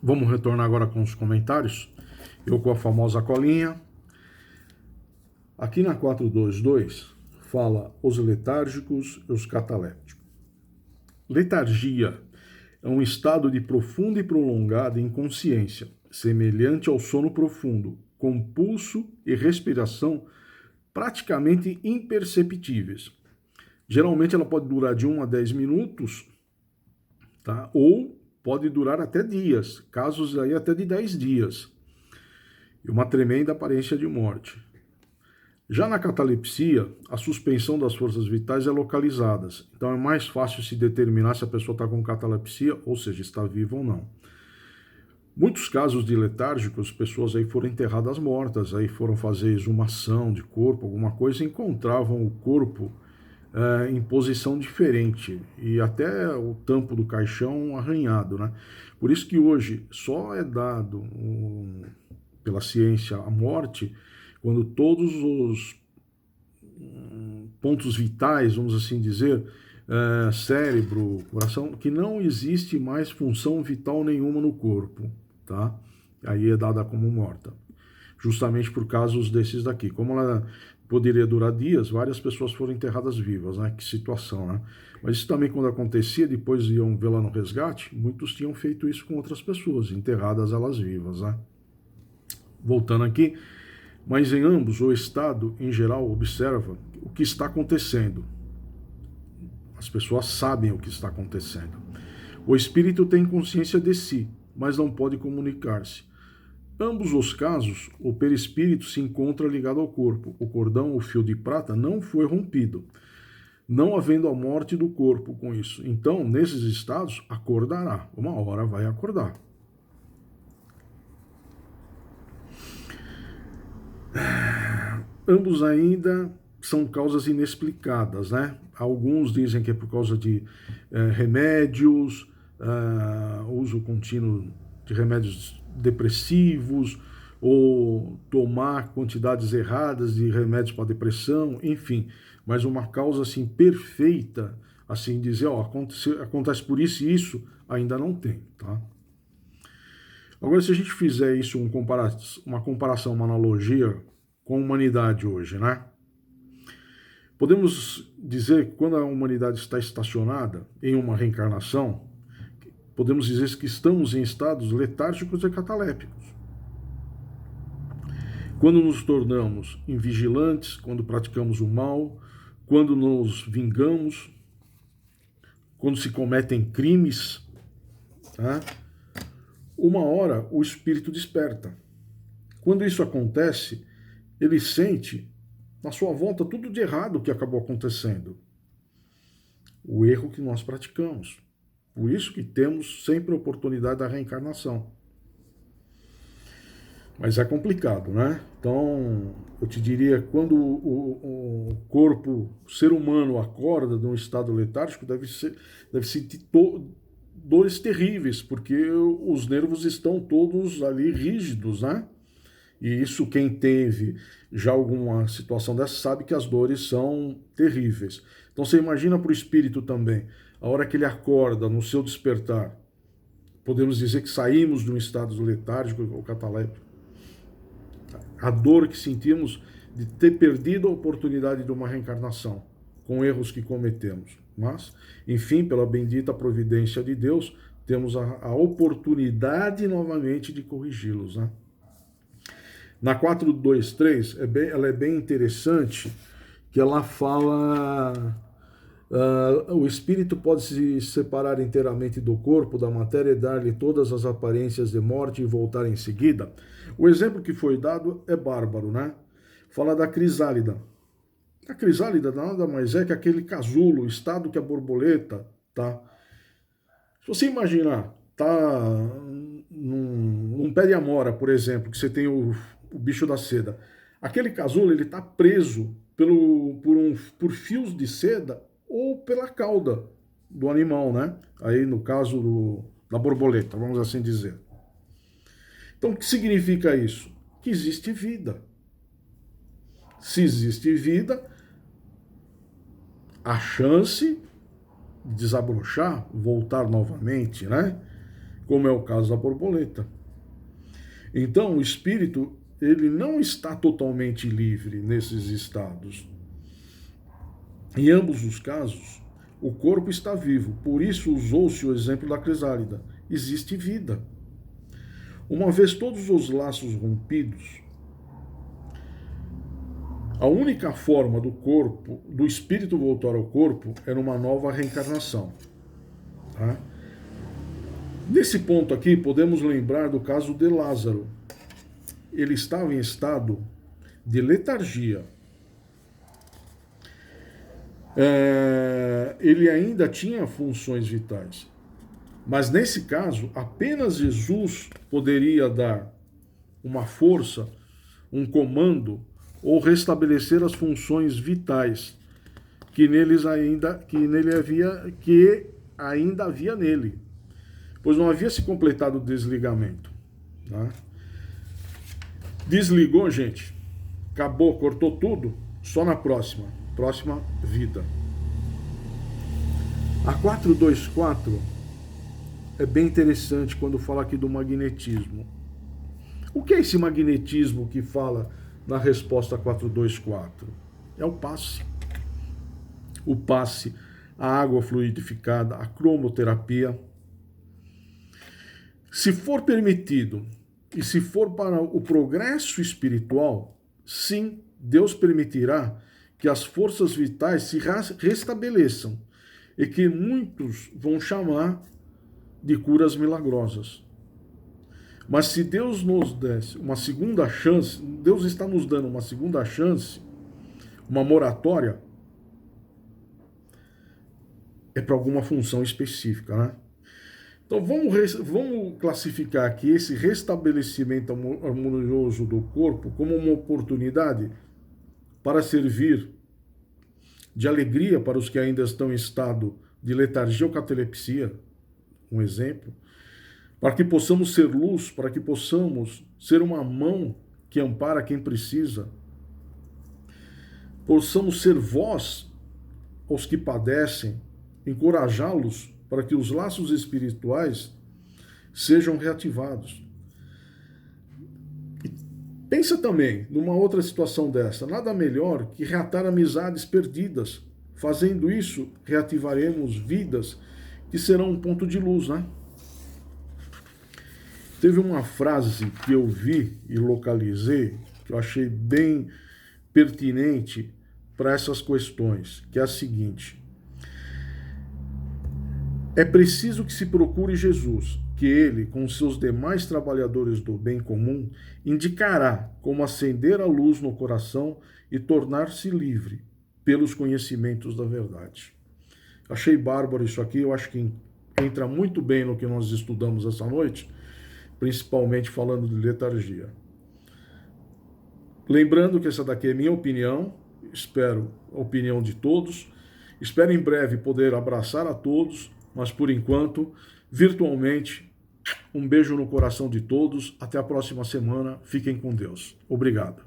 Vamos retornar agora com os comentários. Eu com a famosa colinha. Aqui na 422 fala os letárgicos e os catalépticos. Letargia é um estado de profunda e prolongada inconsciência, semelhante ao sono profundo, com pulso e respiração praticamente imperceptíveis. Geralmente ela pode durar de 1 a 10 minutos, tá? Ou pode durar até dias, casos aí até de 10 dias. E uma tremenda aparência de morte. Já na catalepsia, a suspensão das forças vitais é localizada, então é mais fácil se determinar se a pessoa está com catalepsia, ou seja, está viva ou não. Muitos casos de letárgicos, pessoas aí foram enterradas mortas, aí foram fazer exumação de corpo, alguma coisa, e encontravam o corpo em posição diferente e até o tampo do caixão arranhado, né? Por isso que hoje só é dado pela ciência a morte quando todos os pontos vitais, vamos assim dizer, cérebro, coração, que não existe mais função vital nenhuma no corpo, tá? Aí é dada como morta. Justamente por casos desses daqui. Como ela poderia durar dias, várias pessoas foram enterradas vivas, né? Que situação, né? Mas isso também quando acontecia, depois iam vê-la no resgate, muitos tinham feito isso com outras pessoas, enterradas elas vivas, né? Voltando aqui, mas em ambos o Estado, em geral, observa o que está acontecendo. As pessoas sabem o que está acontecendo. O espírito tem consciência de si, mas não pode comunicar-se. Ambos os casos, o perispírito se encontra ligado ao corpo. O cordão, o fio de prata, não foi rompido, não havendo a morte do corpo com isso. Então, nesses estados, acordará. Uma hora vai acordar. Ambos ainda são causas inexplicadas, né? Alguns dizem que é por causa de remédios, uso contínuo de remédios depressivos, ou tomar quantidades erradas de remédios para depressão, enfim. Mas uma causa assim perfeita, assim dizer, ó, acontece por isso e isso, ainda não tem, tá? Agora, se a gente fizer isso uma comparação, uma analogia com a humanidade hoje, né? Podemos dizer que quando a humanidade está estacionada em uma reencarnação, podemos dizer que estamos em estados letárgicos e catalépticos. Quando nos tornamos invigilantes, quando praticamos o mal, quando nos vingamos, quando se cometem crimes, tá? Uma hora o espírito desperta. Quando isso acontece, ele sente na sua volta tudo de errado que acabou acontecendo. O erro que nós praticamos. Por isso que temos sempre a oportunidade da reencarnação. Mas é complicado, né? Então, eu te diria, quando o corpo, o ser humano acorda de um estado letárgico, deve sentir dores terríveis, porque os nervos estão todos ali rígidos, né? E isso, quem teve já alguma situação dessa sabe que as dores são terríveis. Então você imagina para o espírito também, a hora que ele acorda no seu despertar, podemos dizer que saímos de um estado letárgico ou cataléptico. A dor que sentimos de ter perdido a oportunidade de uma reencarnação, com erros que cometemos. Mas, enfim, pela bendita providência de Deus, temos a oportunidade novamente de corrigi-los, né? Na 423, ela é bem interessante, que ela fala... o espírito pode se separar inteiramente do corpo, da matéria, e dar-lhe todas as aparências de morte e voltar em seguida. O exemplo que foi dado é bárbaro, né? Fala da crisálida. A crisálida nada mais é que aquele casulo, o estado que a borboleta, tá? Se você imaginar, tá num pé de amora, por exemplo, que você tem o bicho da seda. Aquele casulo, ele tá preso por fios de seda ou pela cauda do animal, né? Aí no caso da borboleta, vamos assim dizer. Então o que significa isso? Que existe vida. Se existe vida, a chance de desabrochar, voltar novamente, né? como é o caso da borboleta. Então, o espírito, ele não está totalmente livre nesses estados. Em ambos os casos, o corpo está vivo, por isso usou-se o exemplo da crisálida. Existe vida. Uma vez todos os laços rompidos, a única forma do corpo, do espírito voltar ao corpo, é numa nova reencarnação. Tá? Nesse ponto aqui, podemos lembrar do caso de Lázaro. Ele estava em estado de letargia. Ele ainda tinha funções vitais. Mas nesse caso, apenas Jesus poderia dar uma força, um comando, ou restabelecer as funções vitais que ainda havia nele, pois não havia se completado o desligamento. Tá? Desligou, gente, acabou, cortou tudo, só na próxima vida. A 424 é bem interessante quando fala aqui do magnetismo. O que é esse magnetismo que fala na resposta 424? É o passe. O passe, a água fluidificada, a cromoterapia. Se for permitido e se for para o progresso espiritual, sim, Deus permitirá que as forças vitais se restabeleçam e que muitos vão chamar de curas milagrosas. Mas se Deus nos desse uma segunda chance, Deus está nos dando uma segunda chance, uma moratória, é para alguma função específica, né? Então vamos classificar aqui esse restabelecimento harmonioso do corpo como uma oportunidade para servir de alegria para os que ainda estão em estado de letargia ou catalepsia, um exemplo, para que possamos ser luz, para que possamos ser uma mão que ampara quem precisa, possamos ser voz aos que padecem, encorajá-los para que os laços espirituais sejam reativados. E pensa também numa outra situação dessa, nada melhor que reatar amizades perdidas. Fazendo isso, reativaremos vidas que serão um ponto de luz, né? Teve uma frase que eu vi e localizei, que eu achei bem pertinente para essas questões, que é a seguinte: é preciso que se procure Jesus, que ele, com seus demais trabalhadores do bem comum, indicará como acender a luz no coração e tornar-se livre pelos conhecimentos da verdade. Achei bárbaro isso aqui, eu acho que entra muito bem no que nós estudamos essa noite, principalmente falando de letargia. Lembrando que essa daqui é minha opinião, espero a opinião de todos, espero em breve poder abraçar a todos, mas por enquanto, virtualmente, um beijo no coração de todos, até a próxima semana, fiquem com Deus. Obrigado.